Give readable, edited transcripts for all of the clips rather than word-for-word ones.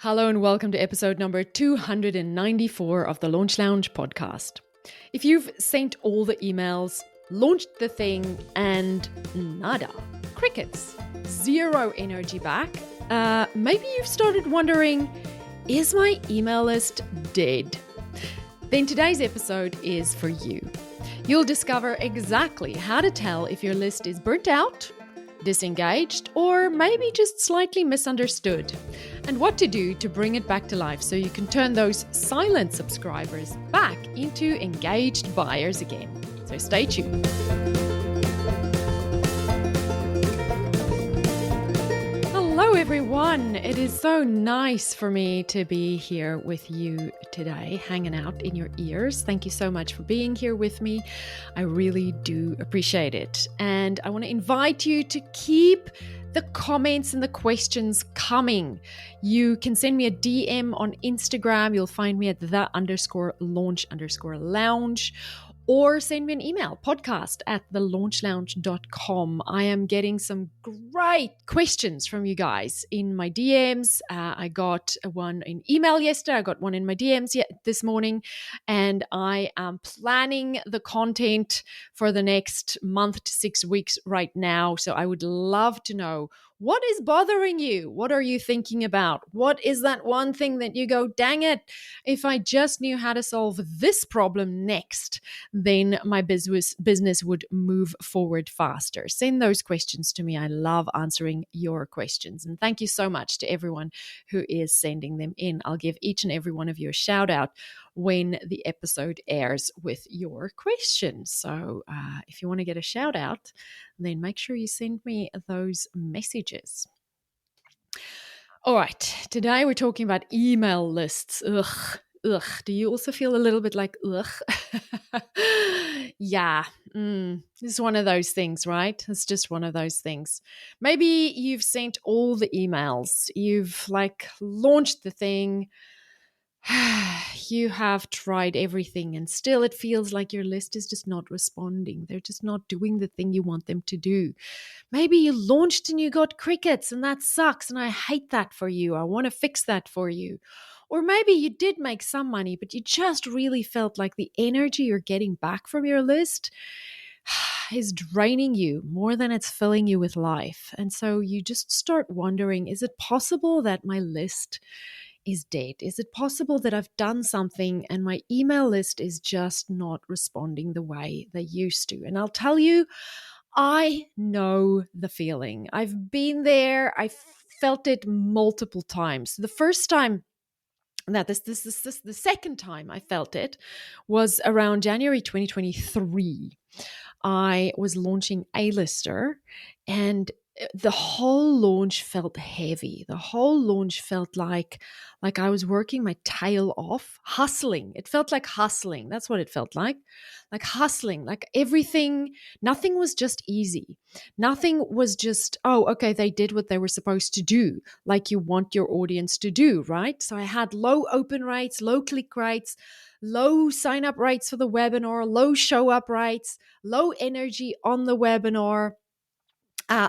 Hello and welcome to episode number 294 of the Launch Lounge podcast. If you've sent all the emails, launched the thing, and nada, crickets, zero energy back, maybe you've started wondering, is my email list dead? Then today's episode is for you. You'll discover exactly how to tell if your list is burnt out, disengaged, or maybe just slightly misunderstood, and what to do to bring it back to life so you can turn those silent subscribers back into engaged buyers again. So stay tuned. Hello everyone, it is so nice for me to be here with you today, hanging out in your ears. Thank you so much for being here with me. I really do appreciate it. And I want to invite you to keep the comments and the questions coming. You can send me a DM on Instagram. You'll find me at the_launch_lounge. Or send me an email, podcast@thelaunchlounge.com. I am getting some great questions from you guys in my DMs. I got one in email yesterday. I got one in my DMs this morning. And I am planning the content for the next month to 6 weeks right now. So I would love to know, what is bothering you? What are you thinking about? What is that one thing that you go, dang it, if I just knew how to solve this problem next, then my business would move forward faster. Send those questions to me. I love answering your questions. And thank you so much to everyone who is sending them in. I'll give each and every one of you a shout out when the episode airs with your questions. So if you want to get a shout out, then make sure you send me those messages. All right, today we're talking about email lists. Ugh. Do you also feel a little bit like, ugh? Yeah, it's one of those things, right? It's just one of those things. Maybe you've sent all the emails. You've launched the thing. You have tried everything and still it feels like your list is just not responding. They're just not doing the thing you want them to do. Maybe you launched and you got crickets and that sucks and I hate that for you. I want to fix that for you. Or maybe you did make some money, but you just really felt like the energy you're getting back from your list is draining you more than it's filling you with life. And so you just start wondering, is it possible that my list is dead? Is it possible that I've done something and my email list is just not responding the way they used to? And I'll tell you, I know the feeling. I've been there. I felt it multiple times. The first time, now this the second time I felt it was around January 2023. I was launching A-Lister and the whole launch felt heavy. The whole launch felt like I was working my tail off, hustling. It felt like hustling. That's what it felt like hustling, like everything, nothing was just easy. Nothing was just, oh, okay, they did what they were supposed to do, like you want your audience to do, right? So I had low open rates, low click rates, low sign up rates for the webinar, low show up rates, low energy on the webinar,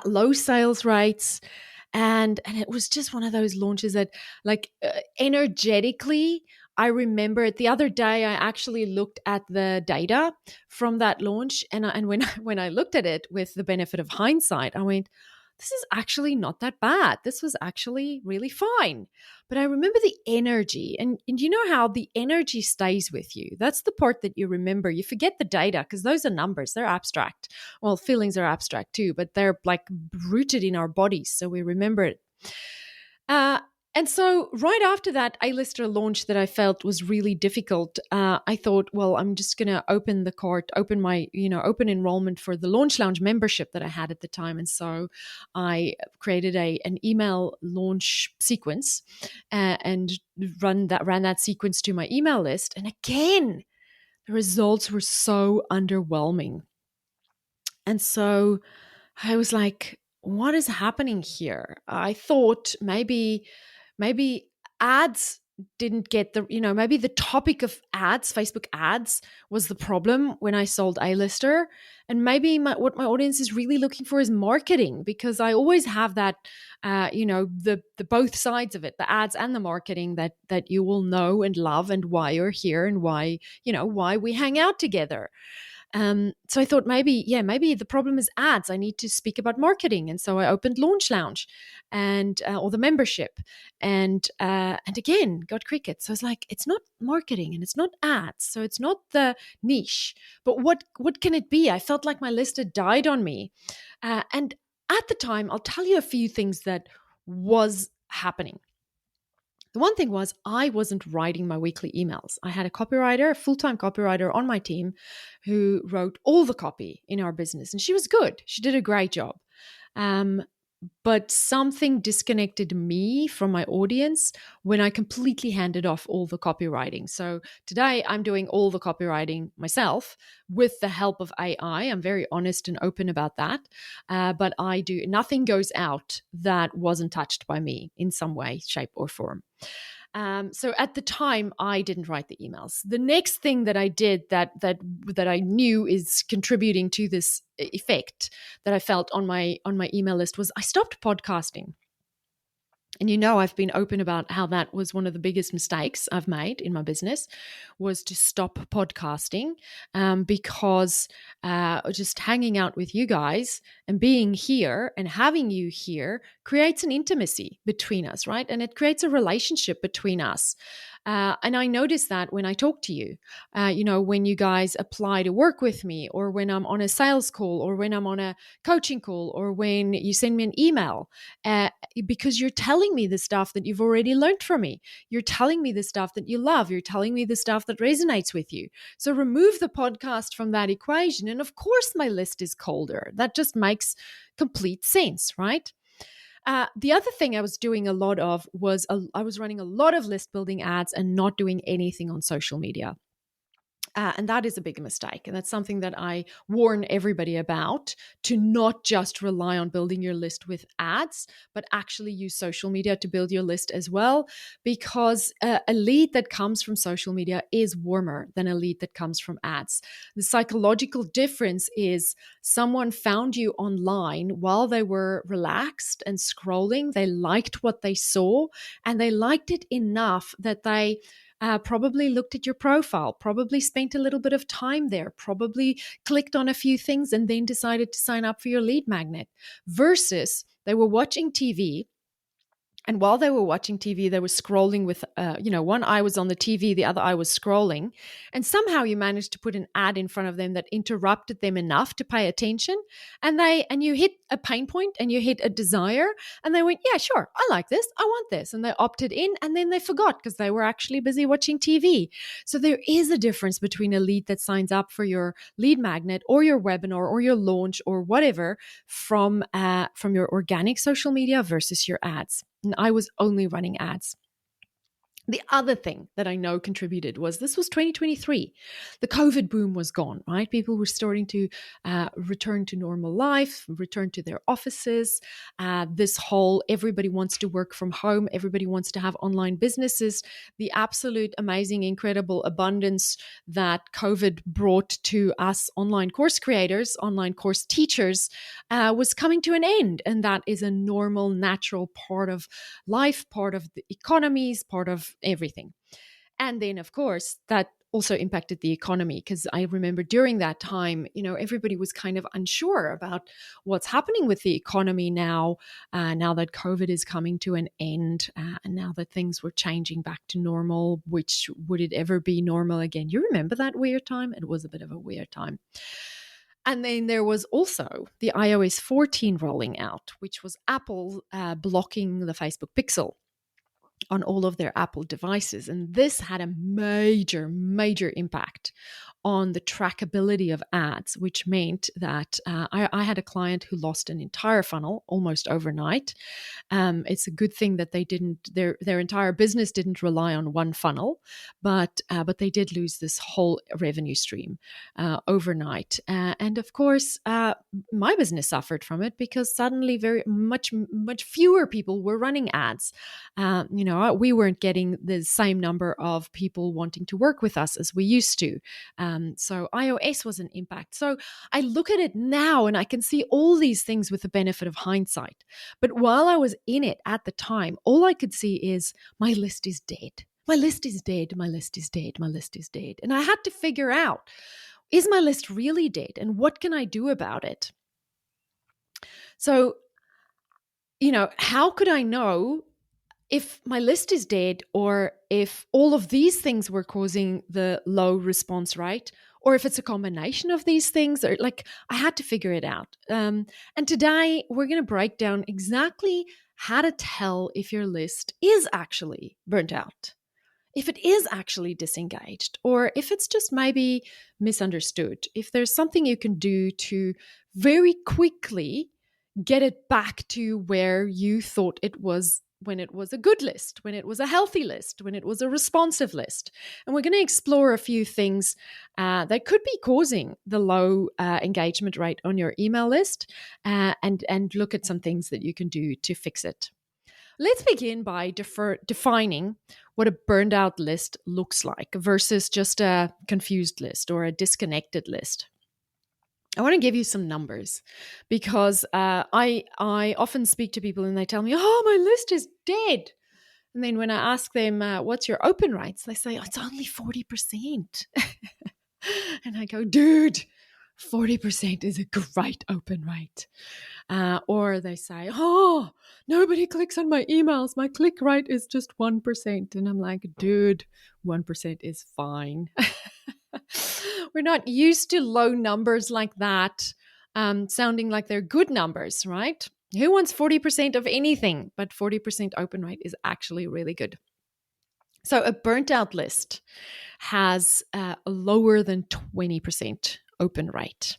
low sales rates. And it was just one of those launches that energetically, I remember it. The other day, I actually looked at the data from that launch. And when I looked at it with the benefit of hindsight, I went, this is actually not that bad. This was actually really fine. But I remember the energy. And you know how the energy stays with you. That's the part that you remember. You forget the data because those are numbers. They're abstract. Well, feelings are abstract too, but they're rooted in our bodies. So we remember it. And so right after that A-Lister launch that I felt was really difficult, I thought, well, I'm just going to open the cart, open enrollment for the Launch Lounge membership that I had at the time. And so I created an email launch sequence and ran that sequence to my email list. And again, the results were so underwhelming. And so I was like, what is happening here? I thought maybe ads didn't get maybe the topic of ads, Facebook ads was the problem when I sold A-lister. And maybe what my audience is really looking for is marketing, because I always have that, the both sides of it, the ads and the marketing that you will know and love, and why you're here, and why we hang out together. So I thought maybe the problem is ads. I need to speak about marketing, and so I opened Launch Lounge, and or the membership, and again got crickets. So I was like, it's not marketing and it's not ads, so it's not the niche. But what can it be? I felt like my list had died on me, and at the time, I'll tell you a few things that was happening. The one thing was I wasn't writing my weekly emails. I had a copywriter, a full-time copywriter on my team who wrote all the copy in our business. And she was good. She did a great job. But something disconnected me from my audience when I completely handed off all the copywriting. So today I'm doing all the copywriting myself with the help of AI. I'm very honest and open about that. But nothing goes out that wasn't touched by me in some way, shape, or form. So at the time, I didn't write the emails. The next thing that I did that I knew is contributing to this effect that I felt on my email list was I stopped podcasting. And I've been open about how that was one of the biggest mistakes I've made in my business, was to stop podcasting, because just hanging out with you guys and being here and having you here creates an intimacy between us, right? And it creates a relationship between us. And I notice that when I talk to you, when you guys apply to work with me, or when I'm on a sales call, or when I'm on a coaching call, or when you send me an email, because you're telling me the stuff that you've already learned from me. You're telling me the stuff that you love. You're telling me the stuff that resonates with you. So remove the podcast from that equation. And of course, my list is colder. That just makes complete sense, right? The other thing I was doing a lot of was I was running a lot of list building ads and not doing anything on social media. And that is a big mistake. And that's something that I warn everybody about, to not just rely on building your list with ads, but actually use social media to build your list as well. Because a lead that comes from social media is warmer than a lead that comes from ads. The psychological difference is someone found you online while they were relaxed and scrolling. They liked what they saw, and they liked it enough that they probably looked at your profile, probably spent a little bit of time there, probably clicked on a few things, and then decided to sign up for your lead magnet. Versus they were watching TV. And while they were watching TV, they were scrolling with, one eye was on the TV, the other eye was scrolling. And somehow you managed to put an ad in front of them that interrupted them enough to pay attention. And you hit a pain point, and you hit a desire. And they went, yeah, sure, I like this. I want this. And they opted in, and then they forgot because they were actually busy watching TV. So there is a difference between a lead that signs up for your lead magnet or your webinar or your launch or whatever from your organic social media versus your ads. And I was only running ads. The other thing that I know contributed was this was 2023. The COVID boom was gone, right? People were starting to return to normal life, return to their offices. This whole everybody wants to work from home, everybody wants to have online businesses. The absolute amazing, incredible abundance that COVID brought to us online course creators, online course teachers, was coming to an end. And that is a normal, natural part of life, part of the economies, part of everything. And then, of course, that also impacted the economy, because I remember during that time, everybody was kind of unsure about what's happening with the economy now that COVID is coming to an end, and now that things were changing back to normal, which would it ever be normal again? You remember that weird time? It was a bit of a weird time. And then there was also the iOS 14 rolling out, which was Apple blocking the Facebook Pixel on all of their Apple devices. And this had a major, major impact on the trackability of ads, which meant that I had a client who lost an entire funnel almost overnight. It's a good thing that they didn't, their entire business didn't rely on one funnel, but they did lose this whole revenue stream overnight. And of course, my business suffered from it because suddenly very much fewer people were running ads. We weren't getting the same number of people wanting to work with us as we used to. So iOS was an impact. So I look at it now and I can see all these things with the benefit of hindsight. But while I was in it at the time, all I could see is my list is dead. My list is dead. My list is dead. My list is dead. And I had to figure out, is my list really dead? And what can I do about it? So, how could I know if my list is dead, or if all of these things were causing the low response rate, or if it's a combination of these things? Or I had to figure it out. And today we're going to break down exactly how to tell if your list is actually burnt out, if it is actually disengaged, or if it's just maybe misunderstood, if there's something you can do to very quickly get it back to where you thought it was when it was a good list, when it was a healthy list, when it was a responsive list. And we're going to explore a few things that could be causing the low engagement rate on your email list, and look at some things that you can do to fix it. Let's begin by defining what a burned out list looks like versus just a confused list or a disconnected list. I want to give you some numbers because I often speak to people and they tell me, oh, my list is dead. And then when I ask them, what's your open rates? They say, oh, it's only 40%. And I go, dude, 40% is a great open rate. Or they say, oh, nobody clicks on my emails. My click rate is just 1%. And I'm like, dude, 1% is fine. We're not used to low numbers like that, sounding like they're good numbers, right? Who wants 40% of anything? But 40% open rate is actually really good. So a burnt out list has a lower than 20% open rate.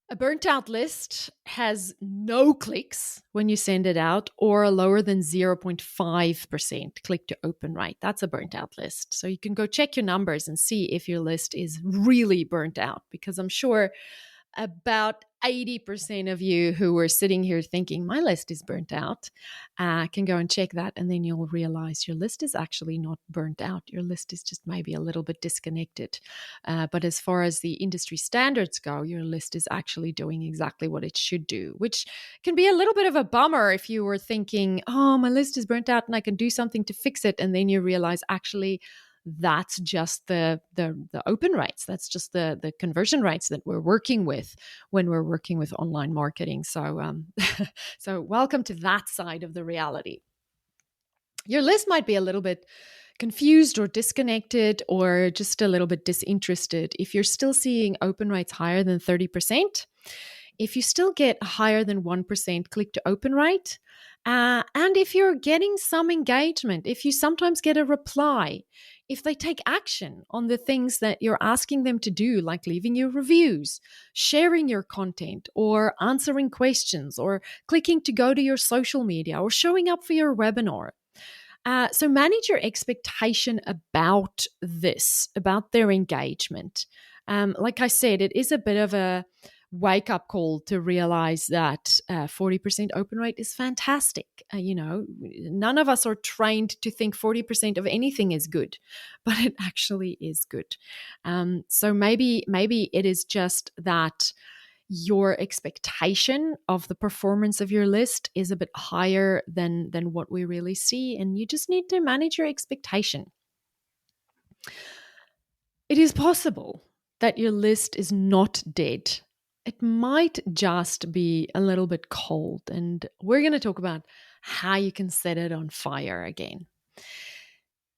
A burnt out list has no clicks when you send it out, or a lower than 0.5% click to open rate. That's a burnt out list. So you can go check your numbers and see if your list is really burnt out, because I'm sure about 80% of you who are sitting here thinking my list is burnt out can go and check that, and then you'll realize your list is actually not burnt out. Your list is just maybe a little bit disconnected. But as far as the industry standards go, your list is actually doing exactly what it should do, which can be a little bit of a bummer if you were thinking, oh, my list is burnt out and I can do something to fix it. And then you realize actually that's just the open rates. That's just the conversion rates that we're working with when we're working with online marketing. So, so welcome to that side of the reality. Your list might be a little bit confused or disconnected or just a little bit disinterested if you're still seeing open rates higher than 30%. If you still get higher than 1% click to open rate, and if you're getting some engagement, if you sometimes get a reply, if they take action on the things that you're asking them to do, like leaving your reviews, sharing your content, or answering questions, or clicking to go to your social media, or showing up for your webinar. So manage your expectation about this, about their engagement. Like I said, it is a bit of a wake-up call to realize that 40% open rate is fantastic. None of us are trained to think 40% of anything is good, but it actually is good. So maybe it is just that your expectation of the performance of your list is a bit higher than what we really see, and you just need to manage your expectation. It is possible that your list is not dead. It might just be a little bit cold, and we're going to talk about how you can set it on fire again.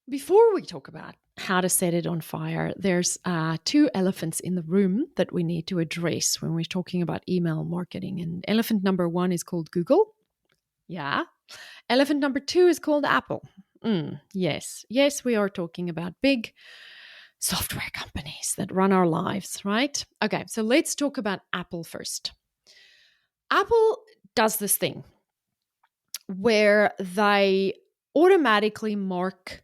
Before we talk about how to set it on fire, there's two elephants in the room that we need to address when we're talking about email marketing. And elephant number one is called Google. Yeah. Elephant number two is called Apple. Yes, we are talking about big, software companies that run our lives, right? Okay, so let's talk about Apple first. Apple does this thing where they automatically mark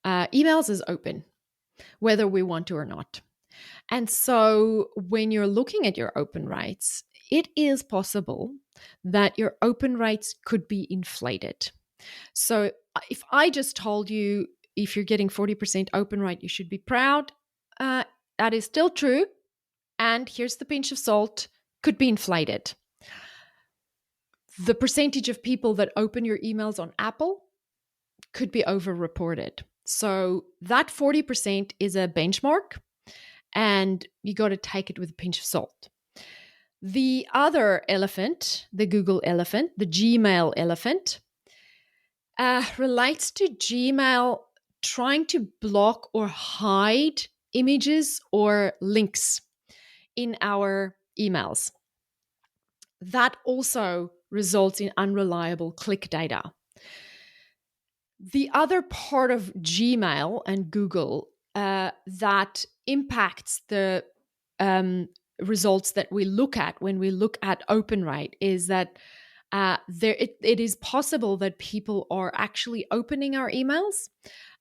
emails as open, whether we want to or not. And so when you're looking at your open rates, it is possible that your open rates could be inflated. So if I just told you if you're getting 40% open rate, you should be proud, that is still true. And here's the pinch of salt, could be inflated. The percentage of people that open your emails on Apple could be overreported. So that 40% is a benchmark, and you got to take it with a pinch of salt. The other elephant, the Google elephant, the Gmail elephant, relates to Gmail trying to block or hide images or links in our emails. That also results in unreliable click data. The other part of Gmail and Google that impacts the results that we look at when we look at open rate is that it is possible that people are actually opening our emails,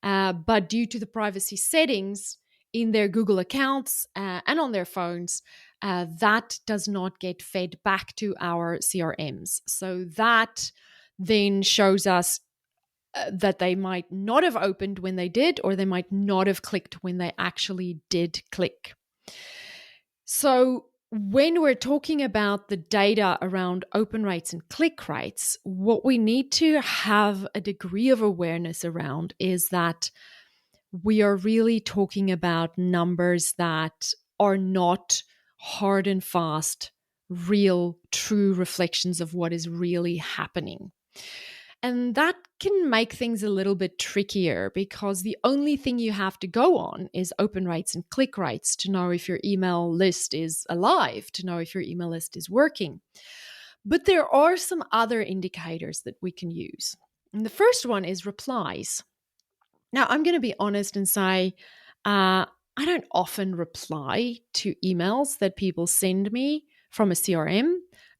but due to the privacy settings in their Google accounts and on their phones, that does not get fed back to our CRMs. So that then shows us that they might not have opened when they did, or they might not have clicked when they actually did click. So when we're talking about the data around open rates and click rates, what we need to have a degree of awareness around is that we are really talking about numbers that are not hard and fast, real, true reflections of what is really happening. And that can make things a little bit trickier because the only thing you have to go on is open rates and click rates to know if your email list is alive, to know if your email list is working. But there are some other indicators that we can use. And the first one is replies. Now, I'm going to be honest and say, I don't often reply to emails that people send me from a CRM,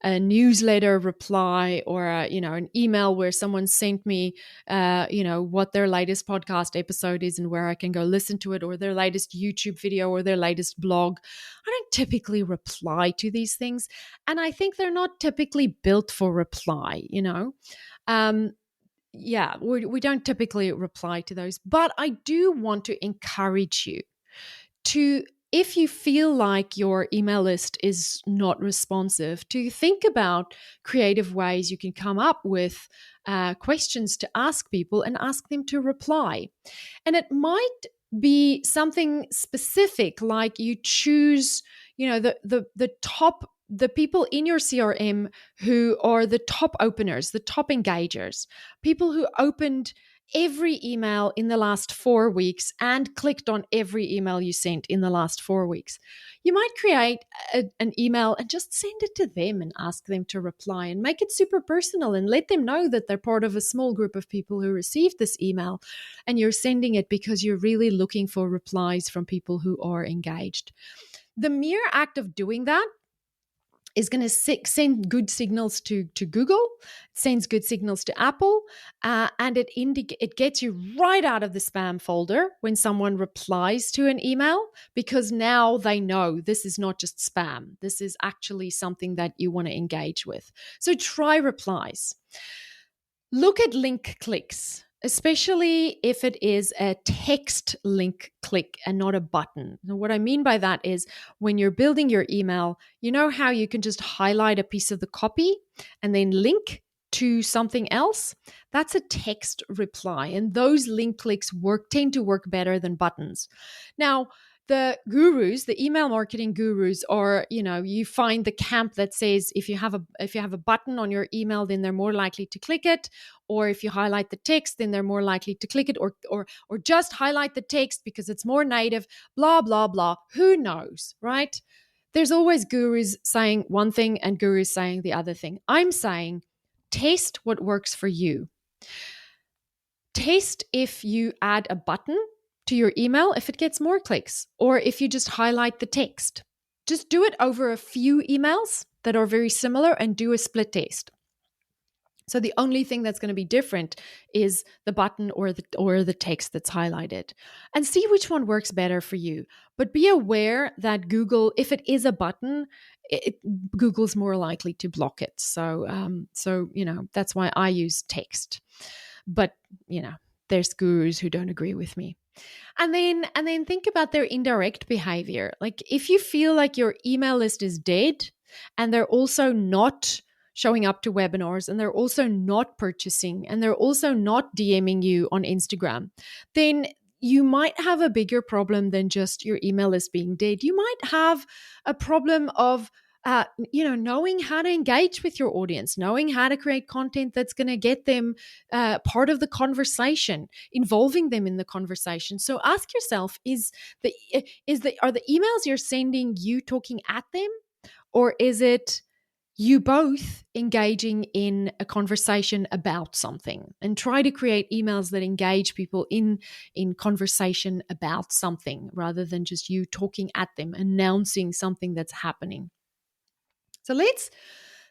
a newsletter reply, or an email where someone sent me, what their latest podcast episode is and where I can go listen to it, or their latest YouTube video or their latest blog. I don't typically reply to these things, and I think they're not typically built for reply. We don't typically reply to those, but I do want to encourage you to, if you feel like your email list is not responsive, to think about creative ways you can come up with questions to ask people and ask them to reply. And it might be something specific, like you choose, the people in your CRM who are the top openers, the top engagers, people who opened every email in the last 4 weeks and clicked on every email you sent in the last 4 weeks. You might create an email and just send it to them and ask them to reply and make it super personal and let them know that they're part of a small group of people who received this email and you're sending it because you're really looking for replies from people who are engaged. The mere act of doing that is going to send good signals to Google, sends good signals to Apple, and it gets you right out of the spam folder when someone replies to an email, because now they know this is not just spam. This is actually something that you want to engage with. So try replies. Look at link clicks, especially if it is a text link click and not a button. And what I mean by that is when you're building your email, you know how you can just highlight a piece of the copy and then link to something else? That's a text reply. And those link clicks tend to work better than buttons. Now, the gurus, the email marketing gurus, are, you find the camp that says if you have a button on your email, then they're more likely to click it, or if you highlight the text, then they're more likely to click it, or just highlight the text because it's more native, blah blah blah. Who knows, right? There's always gurus saying one thing and gurus saying the other thing. I'm saying test what works for you. Test if you add a button to your email if it gets more clicks, or if you just highlight the text. Just do it over a few emails that are very similar and do a split test. So the only thing that's going to be different is the button or the text that's highlighted, and see which one works better for you. But be aware that Google, if it is a button, Google's more likely to block it. So that's why I use text. But there's gurus who don't agree with me. And then think about their indirect behavior. Like if you feel like your email list is dead and they're also not showing up to webinars and they're also not purchasing and they're also not DMing you on Instagram, then you might have a bigger problem than just your email list being dead. You might have a problem of knowing how to engage with your audience, knowing how to create content that's going to get them part of the conversation, involving them in the conversation. So ask yourself: are the emails you're sending you talking at them, or is it you both engaging in a conversation about something? And try to create emails that engage people in conversation about something, rather than just you talking at them, announcing something that's happening. So let's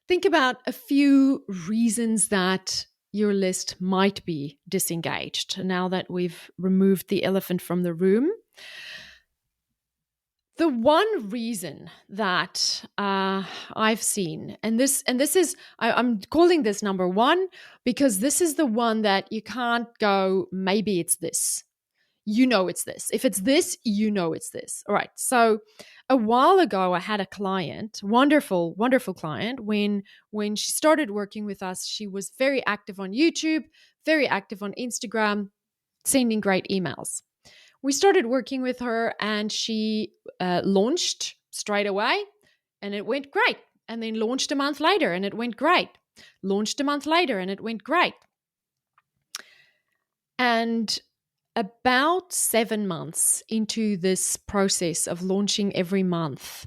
think about a few reasons that your list might be disengaged. Now that we've removed the elephant from the room, the one reason that I've seen, and this is, I'm calling this number one because this is the one that you can't go, maybe it's this. It's this. If it's this, it's this. All right. So a while ago, I had a client, wonderful, wonderful client. When she started working with us, she was very active on YouTube, very active on Instagram, sending great emails. We started working with her and she launched straight away and it went great. And then launched a month later and it went great. Launched a month later and it went great. And about 7 months into this process of launching every month,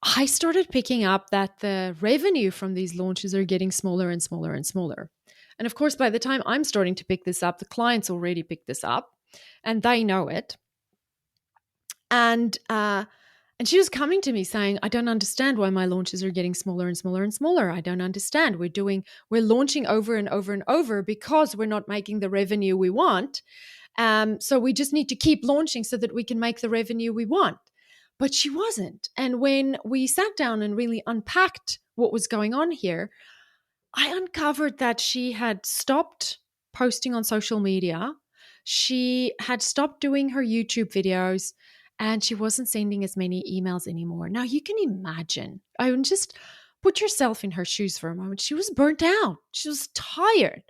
I started picking up that the revenue from these launches are getting smaller and smaller and smaller. And of course, by the time I'm starting to pick this up, the clients already picked this up and they know it. And she was coming to me saying, I don't understand why my launches are getting smaller and smaller and smaller. I don't understand. We're launching over and over and over because we're not making the revenue we want. So we just need to keep launching so that we can make the revenue we want. But she wasn't. And when we sat down and really unpacked what was going on here, I uncovered that she had stopped posting on social media. She had stopped doing her YouTube videos and she wasn't sending as many emails anymore. Now you can imagine, just put yourself in her shoes for a moment. She was burnt out. She was tired.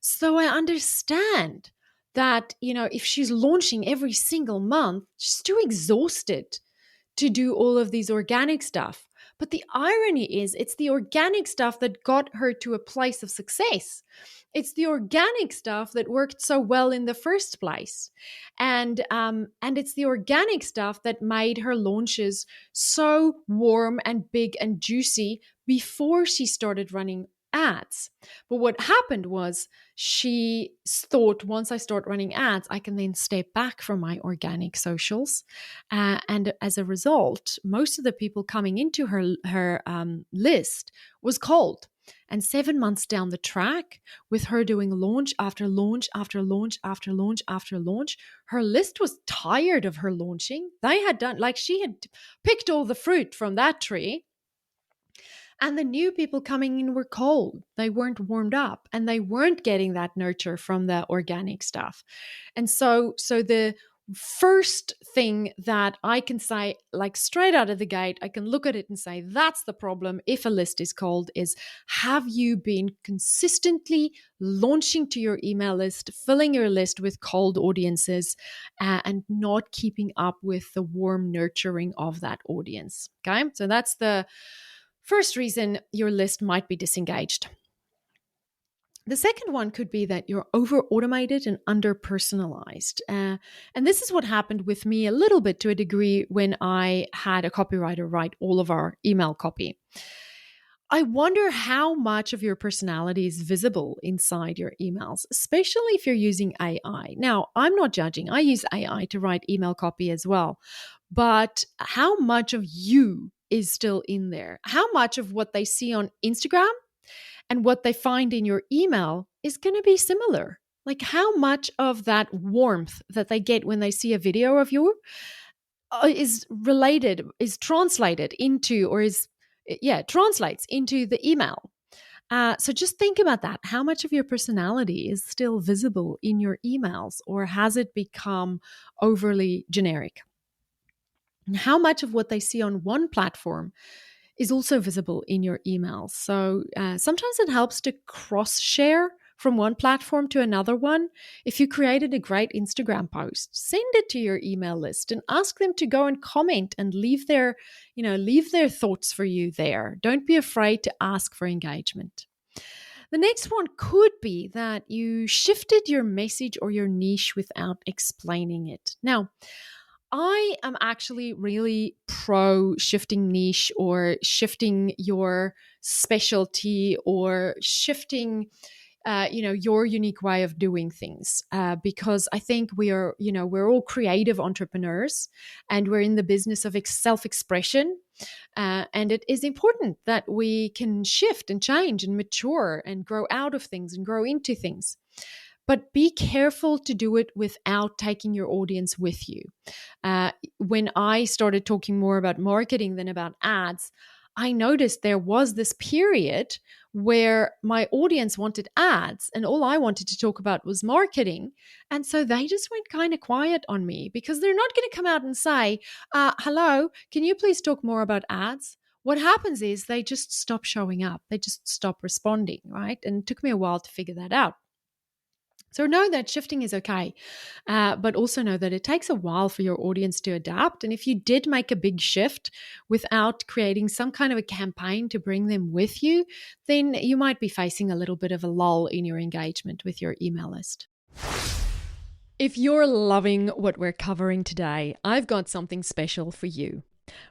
So I understand that, if she's launching every single month, she's too exhausted to do all of these organic stuff. But the irony is, it's the organic stuff that got her to a place of success. It's the organic stuff that worked so well in the first place. And it's the organic stuff that made her launches so warm and big and juicy before she started running ads. But what happened was she thought, once I start running ads, I can then step back from my organic socials. And as a result, most of the people coming into her list was cold. And 7 months down the track, with her doing launch after launch after launch after launch after launch, her list was tired of her launching. They had done, she had picked all the fruit from that tree. And the new people coming in were cold. They weren't warmed up and they weren't getting that nurture from the organic stuff. And so the first thing that I can say, straight out of the gate, I can look at it and say, that's the problem if a list is cold, is have you been consistently launching to your email list, filling your list with cold audiences, and not keeping up with the warm nurturing of that audience? Okay, so that's the first reason your list might be disengaged. The second one could be that you're over-automated and under-personalized. And this is what happened with me a little bit to a degree when I had a copywriter write all of our email copy. I wonder how much of your personality is visible inside your emails, especially if you're using AI. Now, I'm not judging. I use AI to write email copy as well. But how much of you is still in there? How much of what they see on Instagram and what they find in your email is going to be similar? Like how much of that warmth that they get when they see a video of you is related, is translated into, or is, yeah, translates into the email. So just think about that. How much of your personality is still visible in your emails, or has it become overly generic? And how much of what they see on one platform is also visible in your emails? So sometimes it helps to cross share from one platform to another one. If you created a great Instagram post, send it to your email list and ask them to go and comment and leave their thoughts for you there. Don't be afraid to ask for engagement. The next one could be that you shifted your message or your niche without explaining it. Now, I am actually really pro shifting niche or shifting your specialty or shifting your unique way of doing things, because I think we're all creative entrepreneurs and we're in the business of self-expression, and it is important that we can shift and change and mature and grow out of things and grow into things. But be careful to do it without taking your audience with you. When I started talking more about marketing than about ads, I noticed there was this period where my audience wanted ads and all I wanted to talk about was marketing. And so they just went kind of quiet on me because they're not going to come out and say, hello, can you please talk more about ads? What happens is they just stop showing up. They just stop responding, right? And it took me a while to figure that out. So know that shifting is okay, but also know that it takes a while for your audience to adapt. And if you did make a big shift without creating some kind of a campaign to bring them with you, then you might be facing a little bit of a lull in your engagement with your email list. If you're loving what we're covering today, I've got something special for you.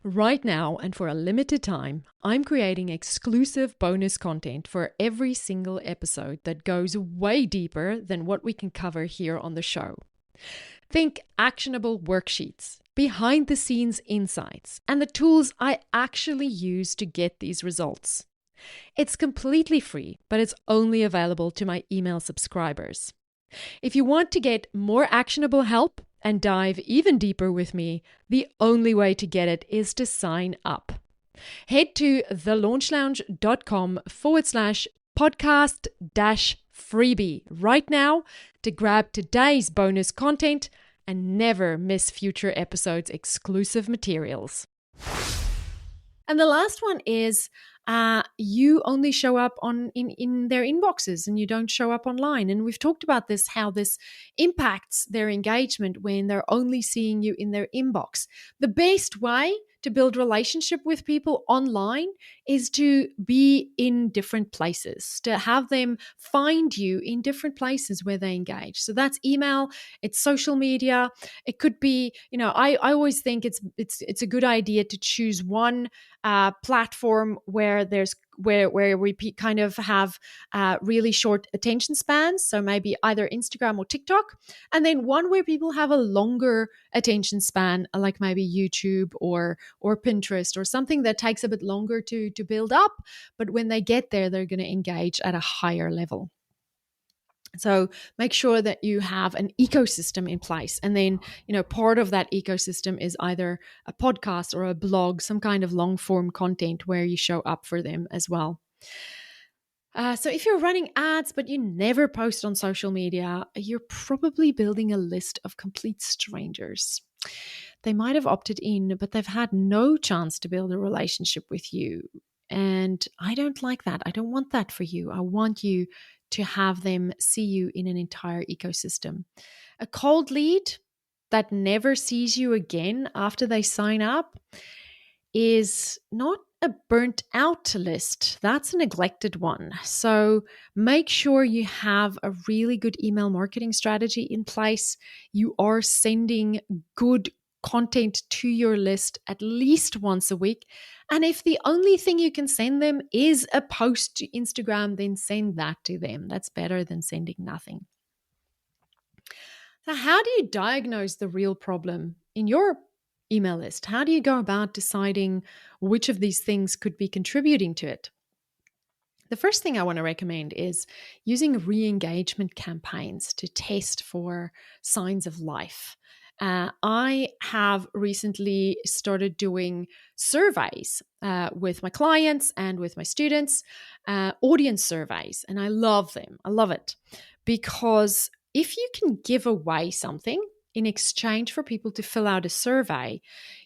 Right now, and for a limited time, I'm creating exclusive bonus content for every single episode that goes way deeper than what we can cover here on the show. Think actionable worksheets, behind the scenes insights, and the tools I actually use to get these results. It's completely free, but it's only available to my email subscribers. If you want to get more actionable help and dive even deeper with me, the only way to get it is to sign up. Head to thelaunchlounge.com/podcast-freebie right now to grab today's bonus content and never miss future episodes' exclusive materials. And the last one is you only show up in their inboxes and you don't show up online. And we've talked about this, how this impacts their engagement when they're only seeing you in their inbox. The best way to build relationship with people online is to be in different places, to have them find you in different places where they engage. So that's email, it's social media. It could be, I always think it's a good idea to choose one platform where we kind of have really short attention spans. So maybe either Instagram or TikTok, and then one where people have a longer attention span, like maybe YouTube or Pinterest or something that takes a bit longer to build up. But when they get there, they're going to engage at a higher level. So make sure that you have an ecosystem in place. And then, part of that ecosystem is either a podcast or a blog, some kind of long form content where you show up for them as well. So if you're running ads, but you never post on social media, you're probably building a list of complete strangers. They might have opted in, but they've had no chance to build a relationship with you. And I don't like that. I don't want that for you. I want you to have them see you in an entire ecosystem. A cold lead that never sees you again after they sign up is not a burnt out list. That's a neglected one. So make sure you have a really good email marketing strategy in place. You are sending good content to your list at least once a week. And if the only thing you can send them is a post to Instagram, then send that to them. That's better than sending nothing. So, how do you diagnose the real problem in your email list? How do you go about deciding which of these things could be contributing to it? The first thing I want to recommend is using re-engagement campaigns to test for signs of life. I have recently started doing surveys with my clients and with my students, audience surveys, and I love them. I love it because if you can give away something in exchange for people to fill out a survey,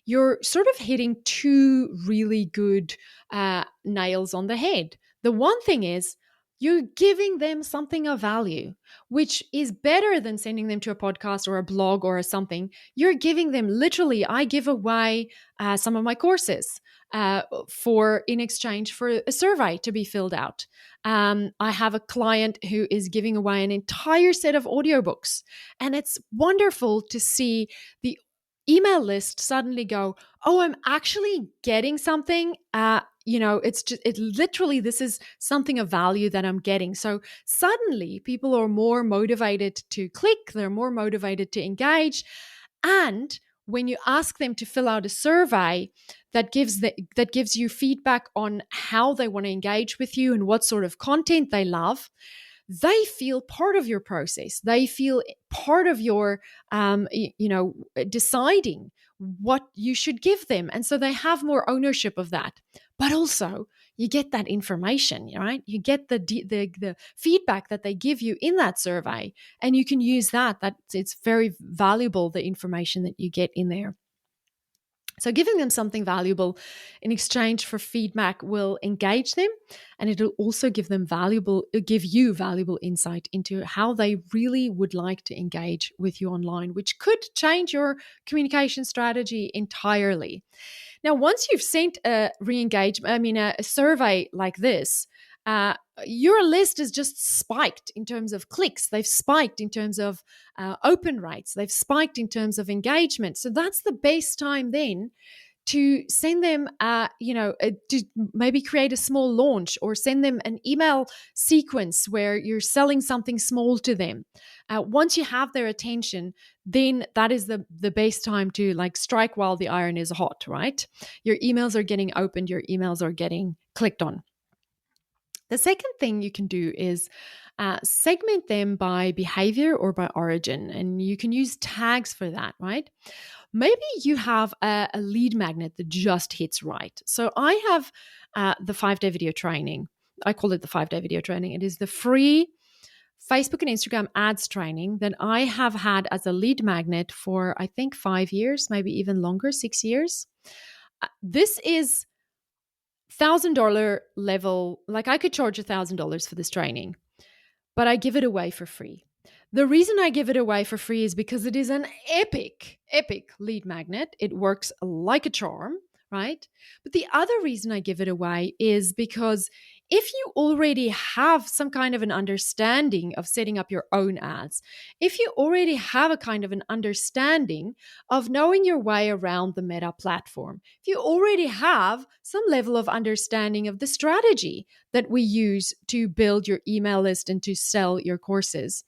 you're sort of hitting two really good nails on the head. The one thing is you're giving them something of value, which is better than sending them to a podcast or a blog or something. You're giving them literally, I give away some of my courses for in exchange for a survey to be filled out. I have a client who is giving away an entire set of audiobooks, and it's wonderful to see the email list suddenly go, oh, I'm actually getting something. It's just, it literally, this is something of value that I'm getting. So suddenly people are more motivated to click, they're more motivated to engage. And when you ask them to fill out a survey that gives you feedback on how they want to engage with you and what sort of content they love, they feel part of your process. They feel part of your, deciding what you should give them. And so they have more ownership of that. But also, you get that information, right? You get the feedback that they give you in that survey, and you can use that. That it's very valuable, the information that you get in there. So giving them something valuable in exchange for feedback will engage them, and it'll also give you valuable insight into how they really would like to engage with you online, which could change your communication strategy entirely. Now, once you've sent a a survey like this, your list is just spiked in terms of clicks. They've spiked in terms of open rates. They've spiked in terms of engagement. So that's the best time then to send them, to maybe create a small launch or send them an email sequence where you're selling something small to them. Once you have their attention, then that is the best time to like strike while the iron is hot, right? Your emails are getting opened, your emails are getting clicked on. The second thing you can do is segment them by behavior or by origin, and you can use tags for that, right? Maybe you have a lead magnet that just hits right. So I have the 5-day video training. I call it the 5-day video training. It is the free Facebook and Instagram ads training that I have had as a lead magnet for, I think, 5 years, maybe even longer, 6 years. This is $1,000 level. Like I could charge $1,000 for this training, but I give it away for free. The reason I give it away for free is because it is an epic lead magnet. It works like a charm, right? But the other reason I give it away is because if you already have some kind of an understanding of setting up your own ads, if you already have a kind of an understanding of knowing your way around the Meta platform, if you already have some level of understanding of the strategy that we use to build your email list and to sell your courses,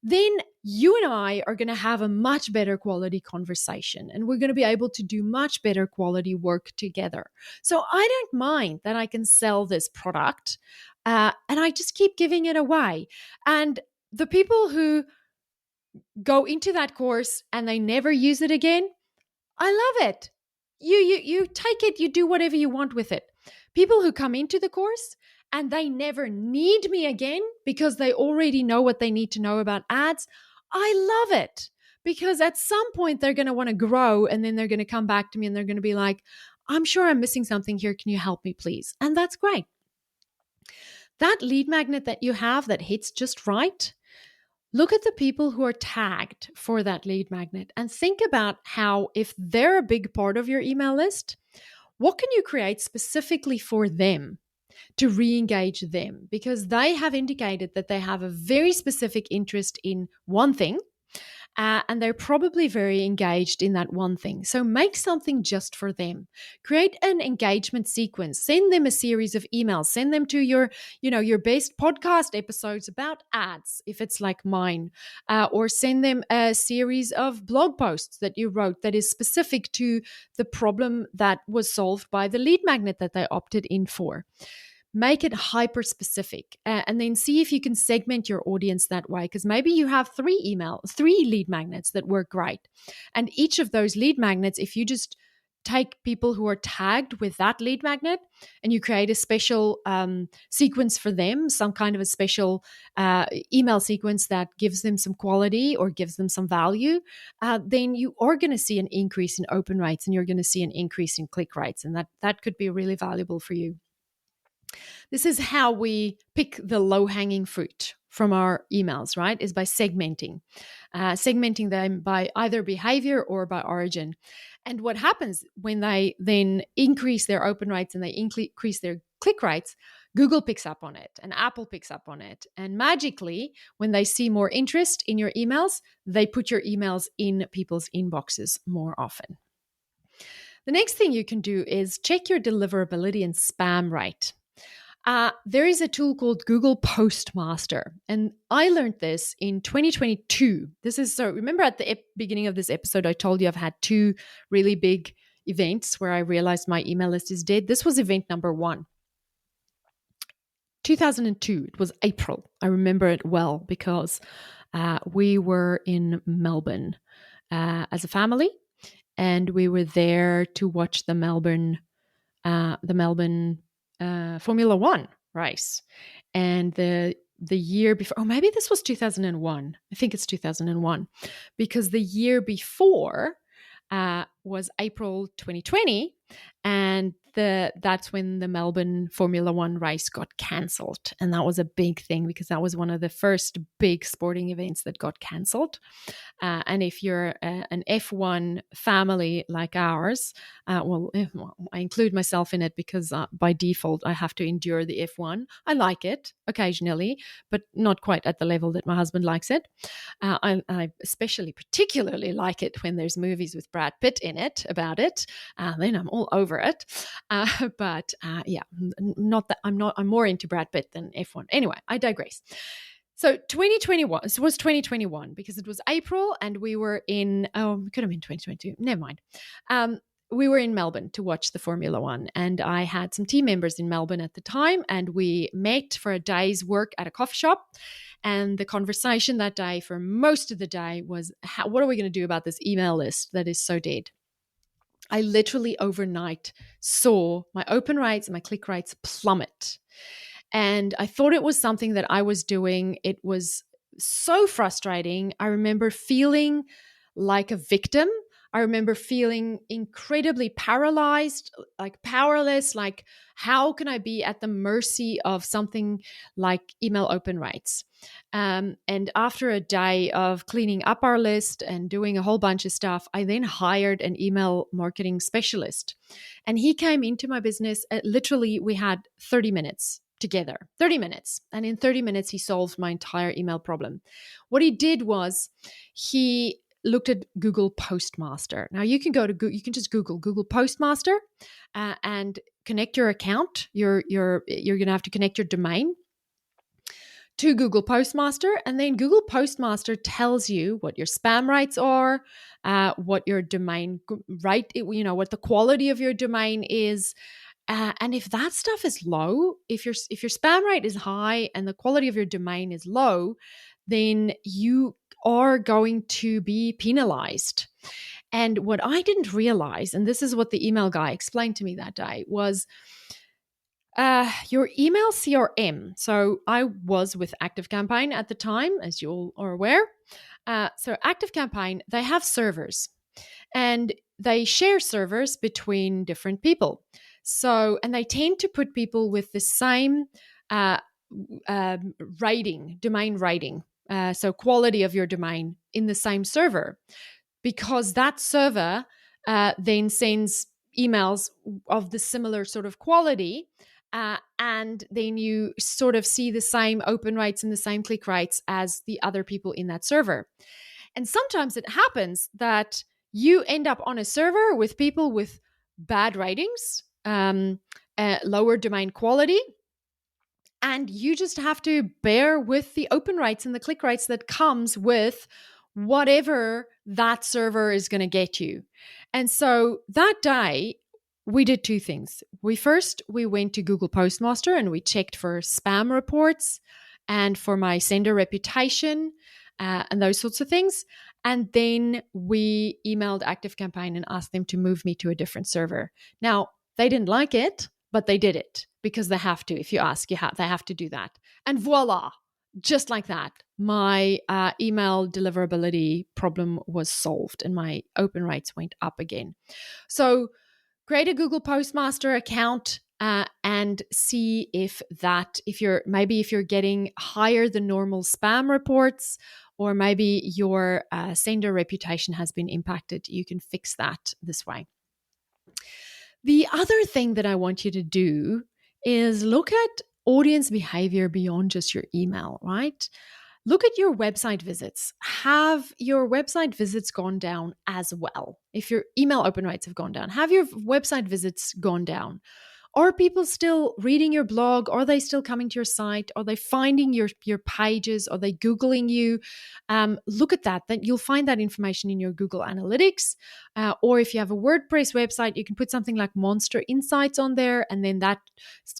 then you and I are going to have a much better quality conversation, and we're going to be able to do much better quality work together. So I don't mind that I can sell this product, and I just keep giving it away. And the people who go into that course and they never use it again, I love it. You take it, you do whatever you want with it. People who come into the course and they never need me again because they already know what they need to know about ads, I love it. Because at some point they're going to want to grow, and then they're going to come back to me and they're going to be like, I'm sure I'm missing something here. Can you help me, please? And that's great. That lead magnet that you have that hits just right, look at the people who are tagged for that lead magnet and think about how, if they're a big part of your email list, what can you create specifically for them to re-engage them? Because they have indicated that they have a very specific interest in one thing, and they're probably very engaged in that one thing. So make something just for them. Create an engagement sequence. Send them a series of emails. Send them to your best podcast episodes about ads, if it's like mine, or send them a series of blog posts that you wrote that is specific to the problem that was solved by the lead magnet that they opted in for. Make it hyper specific, and then see if you can segment your audience that way, because maybe you have three lead magnets that work great, and each of those lead magnets, if you just take people who are tagged with that lead magnet and you create a special sequence for them, some kind of a special email sequence that gives them some quality or gives them some value, then you are going to see an increase in open rates, and you're going to see an increase in click rates, and that could be really valuable for you. This is how we pick the low-hanging fruit from our emails, right? Is by segmenting them by either behavior or by origin. And what happens when they then increase their open rates and they increase their click rates, Google picks up on it and Apple picks up on it. And magically, when they see more interest in your emails, they put your emails in people's inboxes more often. The next thing you can do is check your deliverability and spam rate. There is a tool called Google Postmaster, and I learned this in 2022. Remember at the beginning of this episode, I told you I've had two really big events where I realized my email list is dead. This was event number 1. 2002, it was April. I remember it well because we were in Melbourne as a family, and we were there to watch the Melbourne Formula One race. And the year before, maybe this was 2001. I think it's 2001, because the year before was April 2020, and that's when the Melbourne Formula One race got cancelled. And that was a big thing because that was one of the first big sporting events that got cancelled. And if you're an F1 family like ours, I include myself in it because by default I have to endure the F1. I like it occasionally, but not quite at the level that my husband likes it. I particularly like it when there's movies with Brad Pitt in it about it. Then I'm all over it. Not that I'm more into Brad Pitt than F1. Anyway, I digress. So 2021, it was 2021 because it was April and we were in, it could have been 2022, never mind. We were in Melbourne to watch the Formula One, and I had some team members in Melbourne at the time, and we met for a day's work at a coffee shop. And the conversation that day for most of the day was, what are we going to do about this email list that is so dead? I literally overnight saw my open rates and my click rates plummet. And I thought it was something that I was doing. It was so frustrating. I remember feeling like a victim. I remember feeling incredibly paralyzed, like powerless, like how can I be at the mercy of something like email open rates? And after a day of cleaning up our list and doing a whole bunch of stuff, I then hired an email marketing specialist. And he came into my business. Literally, we had 30 minutes together, 30 minutes. And in 30 minutes, he solved my entire email problem. What he did was he looked at Google Postmaster. Now you can go to Google, you can just Google Postmaster and connect your account. You're going to have to connect your domain to Google Postmaster, and then Google Postmaster tells you what your spam rates are, what your domain rate, what the quality of your domain is. And if that stuff is low, if your spam rate is high and the quality of your domain is low, then you are going to be penalized. And what I didn't realize, and this is what the email guy explained to me that day, was your email CRM. So I was with ActiveCampaign at the time, as you all are aware. So ActiveCampaign, they have servers and they share servers between different people. So, and they tend to put people with the same domain rating, so quality of your domain in the same server, because that server then sends emails of the similar sort of quality, and then you sort of see the same open rates and the same click rates as the other people in that server. And sometimes it happens that you end up on a server with people with bad ratings, lower domain quality, and you just have to bear with the open rates and the click rates that comes with whatever that server is going to get you. And so that day, we did two things. We went to Google Postmaster and we checked for spam reports and for my sender reputation and those sorts of things. And then we emailed ActiveCampaign and asked them to move me to a different server. Now, they didn't like it, but they did it because they have to. If you ask, they have to do that. And voila, just like that, my email deliverability problem was solved and my open rates went up again. So create a Google Postmaster account and see if you're getting higher than normal spam reports, or maybe your sender reputation has been impacted. You can fix that this way. The other thing that I want you to do is look at audience behavior beyond just your email, right? Look at your website visits. Have your website visits gone down as well? If your email open rates have gone down, have your website visits gone down? Are people still reading your blog? Are they still coming to your site? Are they finding your pages? Are they Googling you? Look at that. Then you'll find that information in your Google Analytics. Or if you have a WordPress website, you can put something like Monster Insights on there, and then that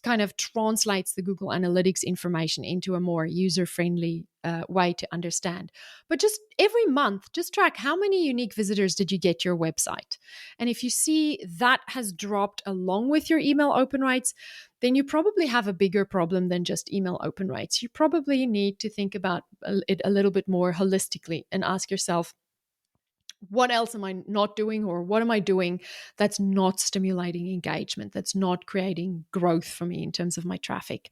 kind of translates the Google Analytics information into a more user-friendly way to understand. But just every month, just track how many unique visitors did you get to your website. And if you see that has dropped along with your email open rates, then you probably have a bigger problem than just email open rates. You probably need to think about it a little bit more holistically and ask yourself, what else am I not doing, or what am I doing that's not stimulating engagement, that's not creating growth for me in terms of my traffic?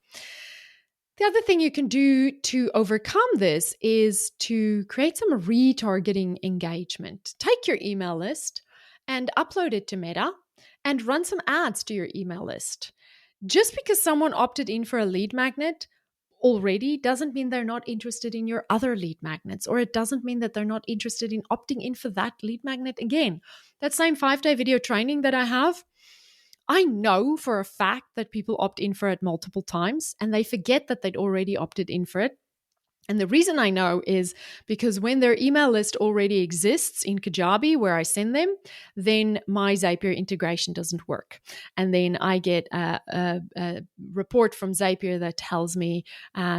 The other thing you can do to overcome this is to create some retargeting engagement. Take your email list and upload it to Meta and run some ads to your email list. Just because someone opted in for a lead magnet already doesn't mean they're not interested in your other lead magnets, or it doesn't mean that they're not interested in opting in for that lead magnet again. That same 5-day video training that I have, I know for a fact that people opt in for it multiple times and they forget that they'd already opted in for it. And the reason I know is because when their email list already exists in Kajabi where I send them, then my Zapier integration doesn't work. And then I get a report from Zapier that tells me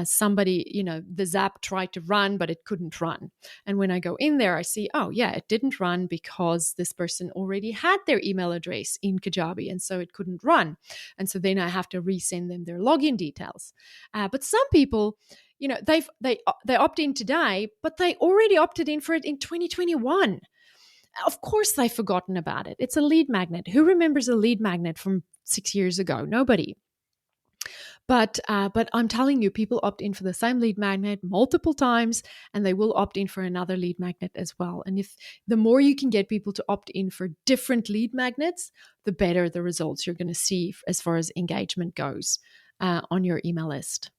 somebody, the Zap tried to run, but it couldn't run. And when I go in there, I see, oh yeah, it didn't run because this person already had their email address in Kajabi, and so it couldn't run. And so then I have to resend them their login details. But some people, they opt in today, but they already opted in for it in 2021. Of course, they've forgotten about it. It's a lead magnet. Who remembers a lead magnet from 6 years ago? Nobody. But I'm telling you, people opt in for the same lead magnet multiple times, and they will opt in for another lead magnet as well. And if the more you can get people to opt in for different lead magnets, the better the results you're going to see as far as engagement goes on your email list.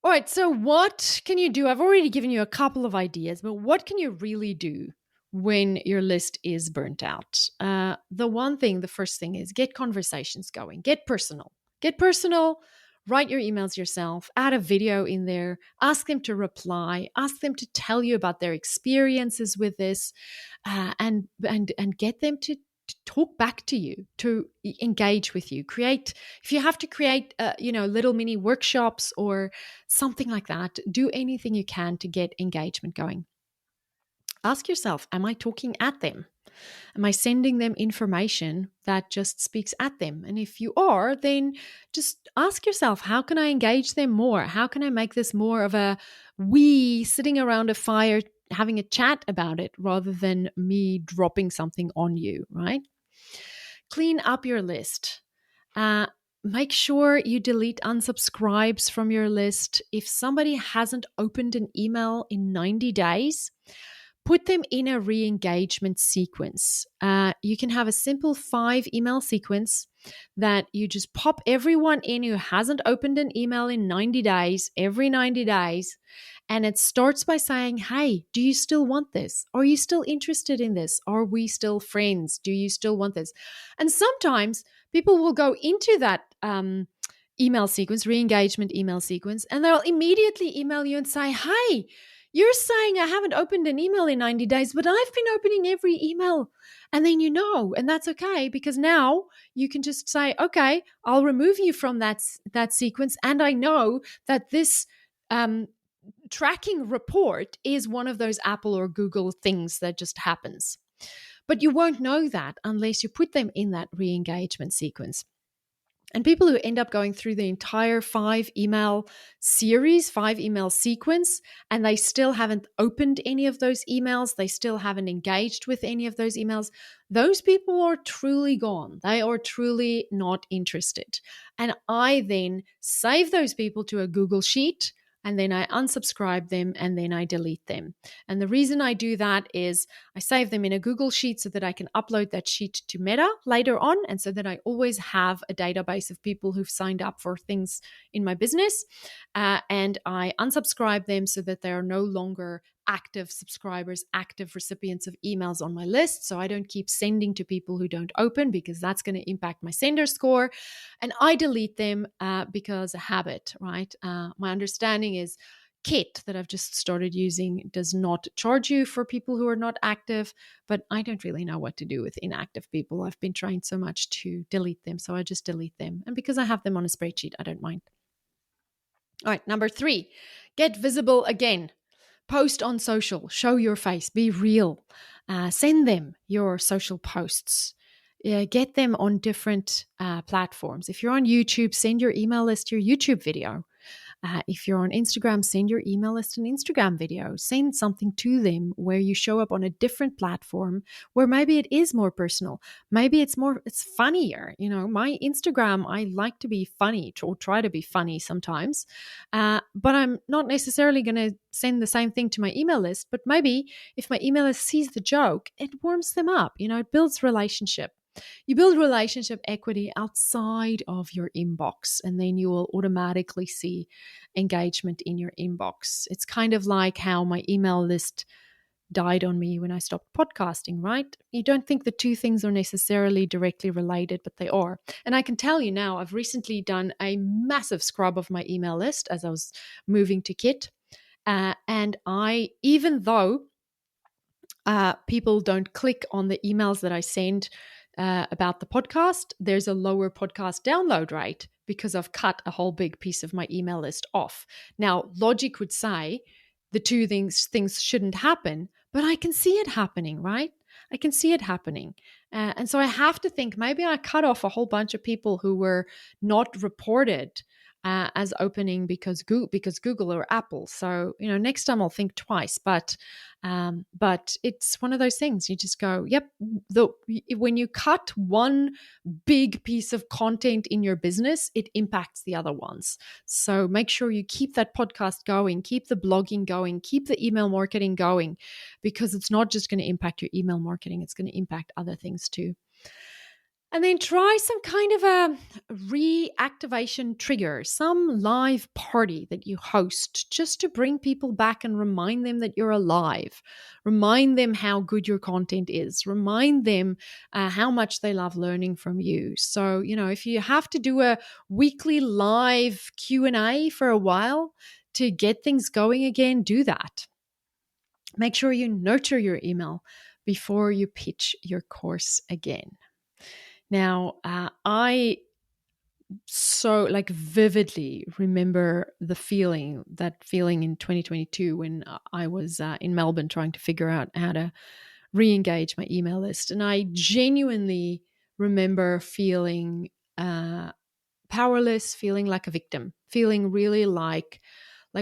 All right, so what can you do? I've already given you a couple of ideas, but what can you really do when your list is burnt out? The first thing is get conversations going. Get personal. Write your emails yourself. Add a video in there. Ask them to reply. Ask them to tell you about their experiences with this, and get them to talk back to you, to engage with you. If you have to create, little mini workshops or something like that, do anything you can to get engagement going. Ask yourself, am I talking at them? Am I sending them information that just speaks at them? And if you are, then just ask yourself, how can I engage them more? How can I make this more of a we sitting around a fire having a chat about it rather than me dropping something on you, right? Clean up your list. Make sure you delete unsubscribes from your list. If somebody hasn't opened an email in 90 days, put them in a re-engagement sequence. You can have a simple 5 email sequence that you just pop everyone in who hasn't opened an email in 90 days, every 90 days, And it starts by saying, hey, do you still want this? Are you still interested in this? Are we still friends? Do you still want this? And sometimes people will go into that email sequence, re-engagement email sequence, and they'll immediately email you and say, hey, you're saying I haven't opened an email in 90 days, but I've been opening every email. And then and that's okay, because now you can just say, okay, I'll remove you from that sequence. And I know that this tracking report is one of those Apple or Google things that just happens. But you won't know that unless you put them in that re-engagement sequence. And people who end up going through the entire 5 email series, 5 email sequence, and they still haven't opened any of those emails, they still haven't engaged with any of those emails, those people are truly gone. They are truly not interested. And I then save those people to a Google Sheet, and then I unsubscribe them, and then I delete them. And the reason I do that is I save them in a Google Sheet so that I can upload that sheet to Meta later on, and so that I always have a database of people who've signed up for things in my business. And I unsubscribe them so that they are no longer active subscribers, active recipients of emails on my list. So I don't keep sending to people who don't open, because that's going to impact my sender score. And I delete them because a habit, right? My understanding is Kit that I've just started using does not charge you for people who are not active, but I don't really know what to do with inactive people. I've been trying so much to delete them, so I just delete them. And because I have them on a spreadsheet, I don't mind. All right, number 3, get visible again. Post on social, show your face, be real. Send them your social posts. Get them on different platforms. If you're on YouTube, send your email list your YouTube video. If you're on Instagram, send your email list an Instagram video. Send something to them where you show up on a different platform where maybe it is more personal. Maybe it's funnier. My Instagram, I like to be funny or try to be funny sometimes. But I'm not necessarily going to send the same thing to my email list. But maybe if my email list sees the joke, it warms them up. It builds relationship. You build relationship equity outside of your inbox, and then you will automatically see engagement in your inbox. It's kind of like how my email list died on me when I stopped podcasting, right? You don't think the two things are necessarily directly related, but they are. And I can tell you now, I've recently done a massive scrub of my email list as I was moving to Kit. And even though people don't click on the emails that I send about the podcast, there's a lower podcast download rate because I've cut a whole big piece of my email list off. Now, logic would say the two things shouldn't happen, but I can see it happening, right? I can see it happening. And so I have to think maybe I cut off a whole bunch of people who were not reported as opening because Google or Apple. So, next time I'll think twice. But it's one of those things. You just go, yep. When you cut one big piece of content in your business, it impacts the other ones. So make sure you keep that podcast going, keep the blogging going, keep the email marketing going, because it's not just going to impact your email marketing. It's going to impact other things too. And then try some kind of a reactivation trigger, some live party that you host just to bring people back and remind them that you're alive. Remind them how good your content is. Remind them how much they love learning from you. So, if you have to do a weekly live Q&A for a while to get things going again, do that. Make sure you nurture your email before you pitch your course again. Now, I so vividly remember that feeling in 2022 when I was in Melbourne trying to figure out how to re-engage my email list. And I genuinely remember feeling powerless, feeling like a victim, feeling really like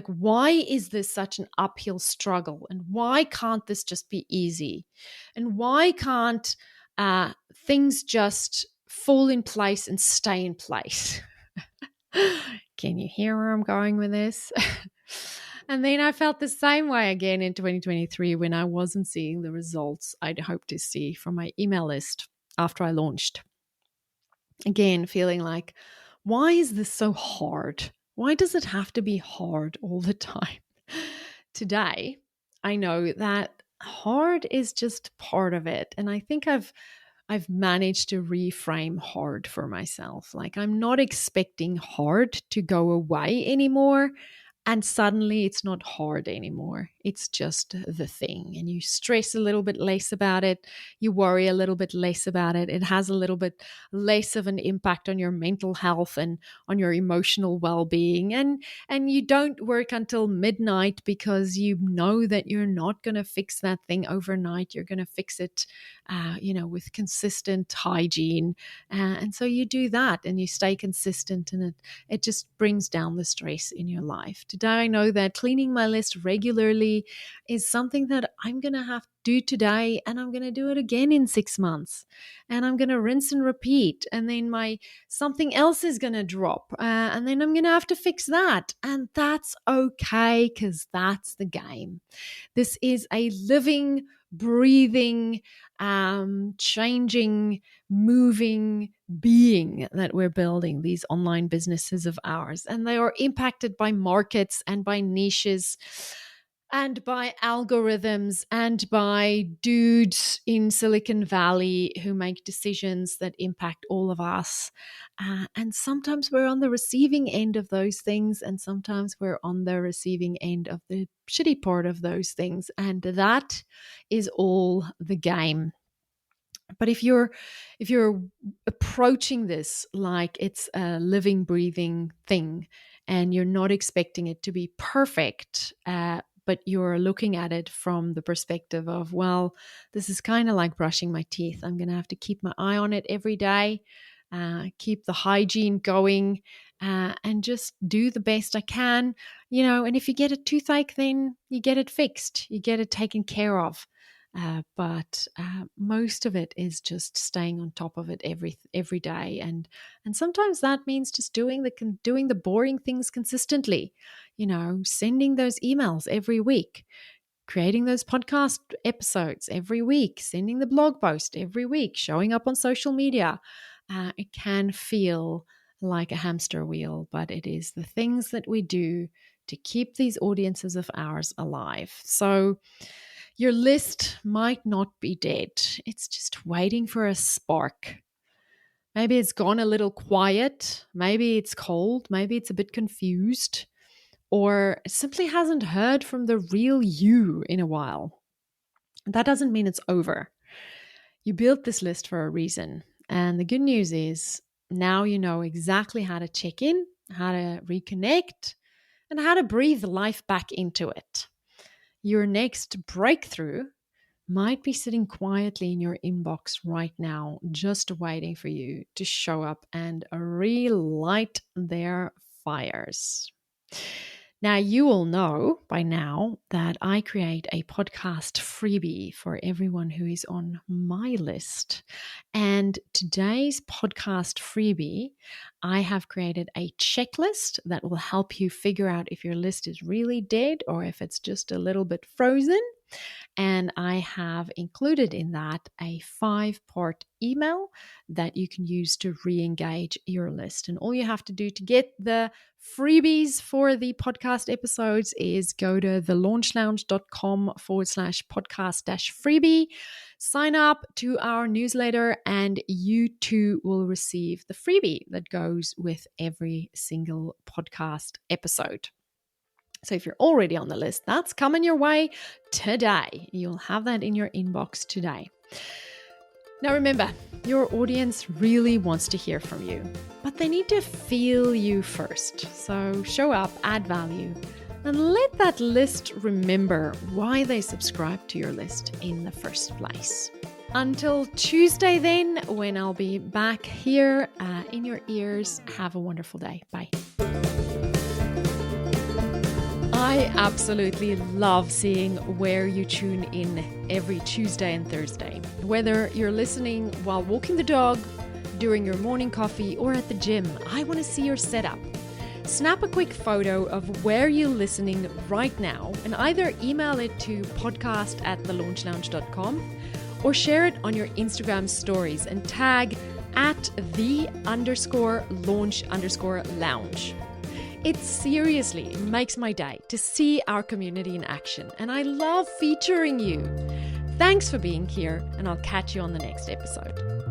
why is this such an uphill struggle? And why can't this just be easy? And why can't things just fall in place and stay in place? Can you hear where I'm going with this? And then I felt the same way again in 2023 when I wasn't seeing the results I'd hoped to see from my email list after I launched. Again, feeling like, why is this so hard? Why does it have to be hard all the time? today, I know that hard is just part of it. And I think I've managed to reframe hard for myself. Like, I'm not expecting hard to go away anymore. And suddenly it's not hard anymore. It's just the thing. And you stress a little bit less about it. You worry a little bit less about it. It has a little bit less of an impact on your mental health and on your emotional well-being. And you don't work until midnight because you know that you're not going to fix that thing overnight. You're going to fix it, with consistent hygiene. And so you do that and you stay consistent, and it just brings down the stress in your life. Today, I know that cleaning my list regularly is something that I'm going to have to do today, and I'm going to do it again in 6 months, and I'm going to rinse and repeat, and then something else is going to drop, and then I'm going to have to fix that, and that's okay, because that's the game. This is a living, breathing, changing, moving being that we're building, these online businesses of ours. And they are impacted by markets and by niches and by algorithms and by dudes in Silicon Valley who make decisions that impact all of us. And sometimes we're on the receiving end of those things, and sometimes we're on the receiving end of the shitty part of those things. And that is all the game. But if you're approaching this like it's a living, breathing thing, and you're not expecting it to be perfect, but you're looking at it from the perspective of, well, this is kind of like brushing my teeth. I'm going to have to keep my eye on it every day, keep the hygiene going, and just do the best I can. And if you get a toothache, then you get it fixed. You get it taken care of. But most of it is just staying on top of it every day, and sometimes that means just doing the boring things consistently. Sending those emails every week, creating those podcast episodes every week, sending the blog post every week, showing up on social media. It can feel like a hamster wheel, but it is the things that we do to keep these audiences of ours alive. So your list might not be dead. It's just waiting for a spark. Maybe it's gone a little quiet. Maybe it's cold. Maybe it's a bit confused. Or it simply hasn't heard from the real you in a while. That doesn't mean it's over. You built this list for a reason. And the good news is now you know exactly how to check in, how to reconnect, and how to breathe life back into it. Your next breakthrough might be sitting quietly in your inbox right now, just waiting for you to show up and relight their fires. Now, you all know by now that I create a podcast freebie for everyone who is on my list. And today's podcast freebie, I have created a checklist that will help you figure out if your list is really dead or if it's just a little bit frozen. And I have included in that a 5-part email that you can use to re-engage your list. And all you have to do to get the freebies for the podcast episodes is go to thelaunchlounge.com/podcast-freebie, sign up to our newsletter, and you too will receive the freebie that goes with every single podcast episode. So if you're already on the list, that's coming your way today. You'll have that in your inbox today. Now remember, your audience really wants to hear from you, but they need to feel you first. So show up, add value, and let that list remember why they subscribe to your list in the first place. Until Tuesday then, when I'll be back here in your ears, have a wonderful day. Bye. I absolutely love seeing where you tune in every Tuesday and Thursday. Whether you're listening while walking the dog, during your morning coffee, or at the gym, I want to see your setup. Snap a quick photo of where you're listening right now and either email it to podcast@thelaunchlounge.com or share it on your Instagram stories and tag @the_launch_lounge. It seriously makes my day to see our community in action, and I love featuring you. Thanks for being here, and I'll catch you on the next episode.